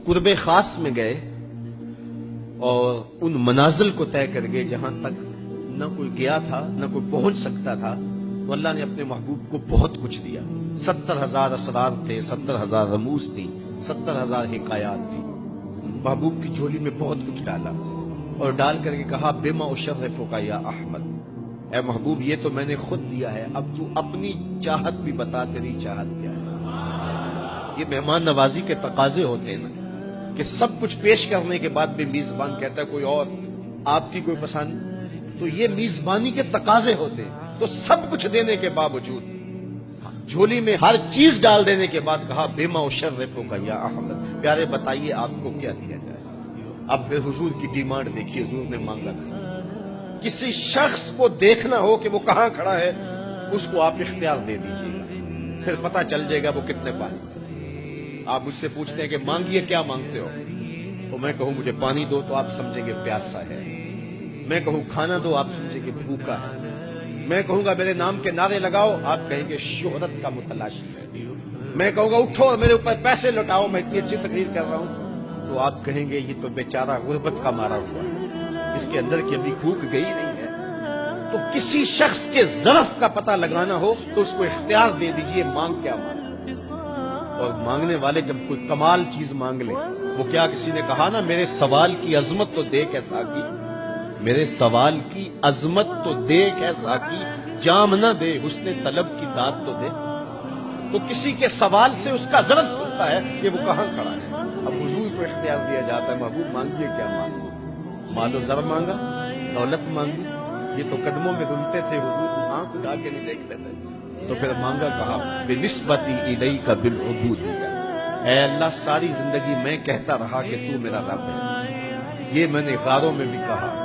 قرب خاص میں گئے اور ان منازل کو طے کر گئے جہاں تک نہ کوئی گیا تھا نہ کوئی پہنچ سکتا تھا، تو اللہ نے اپنے محبوب کو بہت کچھ دیا۔ 70,000 اسرار تھے، 70,000 رموز تھی، 70,000 حکایات تھی۔ محبوب کی جھولی میں بہت کچھ ڈالا اور ڈال کر کے کہا بما اشرفک یا احمد، اے محبوب یہ تو میں نے خود دیا ہے، اب تو اپنی چاہت بھی بتا، تیری چاہت کیا ہے۔ یہ مہمان نوازی کے تقاضے ہوتے ہیں نا، کہ سب کچھ پیش کرنے کے بعد بھی میزبان کہتا ہے کوئی اور، آپ کی کوئی پسند، تو یہ میزبانی کے تقاضے ہوتے ہیں۔ تو سب کچھ دینے کے باوجود جھولی میں ہر چیز ڈال دینے کے بعد کہا بما اشرفک یا احمد، پیارے بتائیے آپ کو کیا دیا جائے۔ اب پھر حضور کی ڈیمانڈ دیکھیے، حضور نے مانگا تھا کسی شخص کو دیکھنا ہو کہ وہ کہاں کھڑا ہے، اس کو آپ اختیار دے دیجیے گا، پھر پتہ چل جائے گا وہ کتنے پانی۔ آپ مجھ سے پوچھتے ہیں کہ مانگیے کیا مانگتے ہو، تو میں کہوں مجھے پانی دو تو آپ سمجھیں گے پیاسا ہے، میں کہوں کھانا دو آپ سمجھیں گے بھوکا ہے، میں کہوں گا میرے نام کے نعرے لگاؤ آپ کہیں گے شہرت کا متلاشی ہے، میں کہوں گا اٹھو اور میرے اوپر پیسے لوٹاؤ میں اتنی اچھی تقریر کر رہا ہوں، تو آپ کہیں گے یہ تو بیچارہ غربت کا مارا ہوا ہے، اس کے اندر کی ابھی بھوک گئی نہیں ہے۔ تو کسی شخص کے ظرف کا پتہ لگانا ہو تو اس کو اختیار دے دیجئے مانگ کیا مانگ، اور مانگنے والے جب کوئی کمال چیز مانگ لے، وہ کیا کسی نے کہا نا میرے سوال کی عظمت تو دیکھ اے ساقی، میرے سوال کی عظمت تو دیکھ اے ساقی، جام نہ دے حسن طلب کی داد تو دے۔ تو کسی کے سوال سے اس کا ظرف کھلتا ہے کہ وہ کہاں کھڑا ہے۔ اب حضور کو اختیار دیا جاتا ہے محبوب مانگیے کیا مانگو، مال و زر مانگا، دولت مانگی، یہ تو قدموں میں رلتے تھے حضور آنکھ اٹھا کے نہیں دیکھتے تھے، تو پھر مانگا کہا بنسبتی الیک بالعبودیہ، اے اللہ ساری زندگی میں کہتا رہا کہ تو میرا رب ہے، یہ میں نے غاروں میں بھی کہا،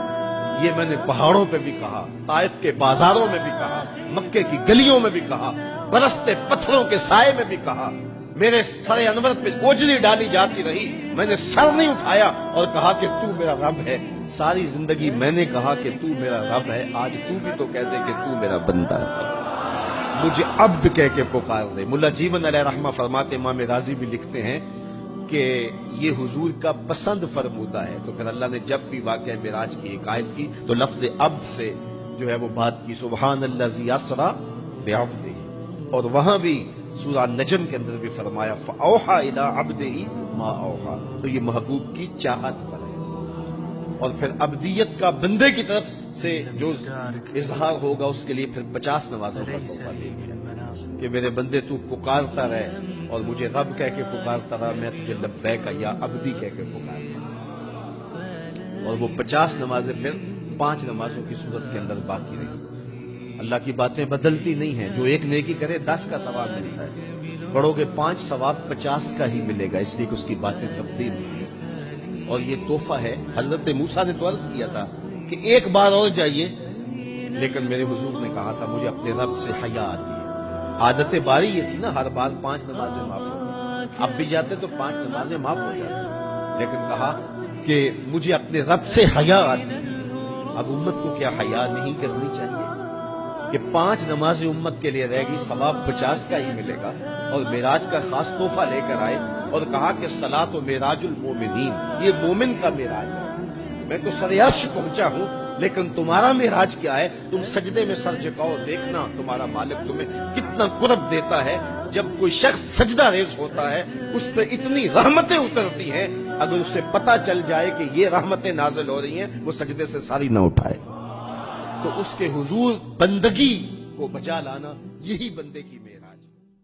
یہ میں نے پہاڑوں پہ بھی کہا، طائف کے بازاروں میں بھی کہا، مکے کی گلیوں میں بھی کہا، برستے پتھروں کے سائے میں بھی کہا، میرے سر انور پہ اوجری ڈالی جاتی رہی، میں نے سر نہیں اٹھایا اور کہا کہ تو میرا رب ہے، ساری زندگی میں نے کہا کہ تو میرا رب ہے، آج تو بھی تو کہہ دے کہ تو میرا بندہ ہے، مجھے عبد کہہ کے پکار دے۔ ملا جیون علیہ رحمہ فرماتے، امام راضی بھی لکھتے ہیں کہ یہ حضور کا پسند فرمودہ ہے، تو پھر اللہ نے جب بھی واقعہ معراج کی حکایت کی تو لفظ عبد سے جو ہے وہ بات کی، سبحان الذی اسریٰ بعبدہ، اور وہاں بھی سورہ نجم کے اندر بھی فرمایا فَأَوْحَىٰ إِلَىٰ عَبْدِهِ مَا أَوْحَىٰ، تو یہ محبوب کی چاہت پر ہے۔ اور پھر عبدیت کا بندے کی طرف سے جو اظہار ہوگا اس کے لیے پھر 50 نمازوں کا تحفہ دے دیا کہ میرے بندے تو پکارتا رہے اور مجھے رب کہہ کے پکارتا رہا، میں تجھے لبیک یا عبدی کہہ کے پکارتا رہا۔ اور وہ 50 نمازیں پھر 5 نمازوں کی صورت کے اندر باقی رہی۔ اللہ کی باتیں بدلتی نہیں ہیں، جو ایک نیکی کرے 10 کا ثواب ملتا ہے، پڑھو گے 5 ثواب 50 کا ہی ملے گا، اس لیے کہ اس کی باتیں تبدیل نہیں ہیں۔ اور یہ تحفہ ہے، حضرت موسیٰ نے تو عرض کیا تھا کہ ایک بار اور جائیے، لیکن میرے حضور نے کہا تھا مجھے اپنے رب سے حیا آتی ہے۔ عادت باری یہ تھی نا ہر بار 5 نمازیں معاف ہو، اب بھی جاتے تو 5 نمازیں معاف ہو جاتی، لیکن کہا کہ مجھے اپنے رب سے حیا آتی ہے۔ اب امت کو کیا حیا نہیں کرنی چاہیے کہ 5 نمازیں امت کے لیے رہ گی، ثواب 50 کا ہی ملے گا، اور معراج کا خاص تحفہ لے کر آئے اور کہا کہ صلاۃ و معراج المومنین، یہ مومن کا معراج ہے، میں تو سر عرش پہنچا ہوں لیکن تمہارا معراج کیا ہے، تم سجدے میں سر جھکاؤ، دیکھنا تمہارا مالک تمہیں کتنا قرب دیتا ہے۔ جب کوئی شخص سجدہ ریز ہوتا ہے اس پہ اتنی رحمتیں اترتی ہیں، اگر اسے پتہ چل جائے کہ یہ رحمتیں نازل ہو رہی ہیں وہ سجدے سے ساری نہ اٹھائے، تو اس کے حضور بندگی کو بجا لانا یہی بندے کی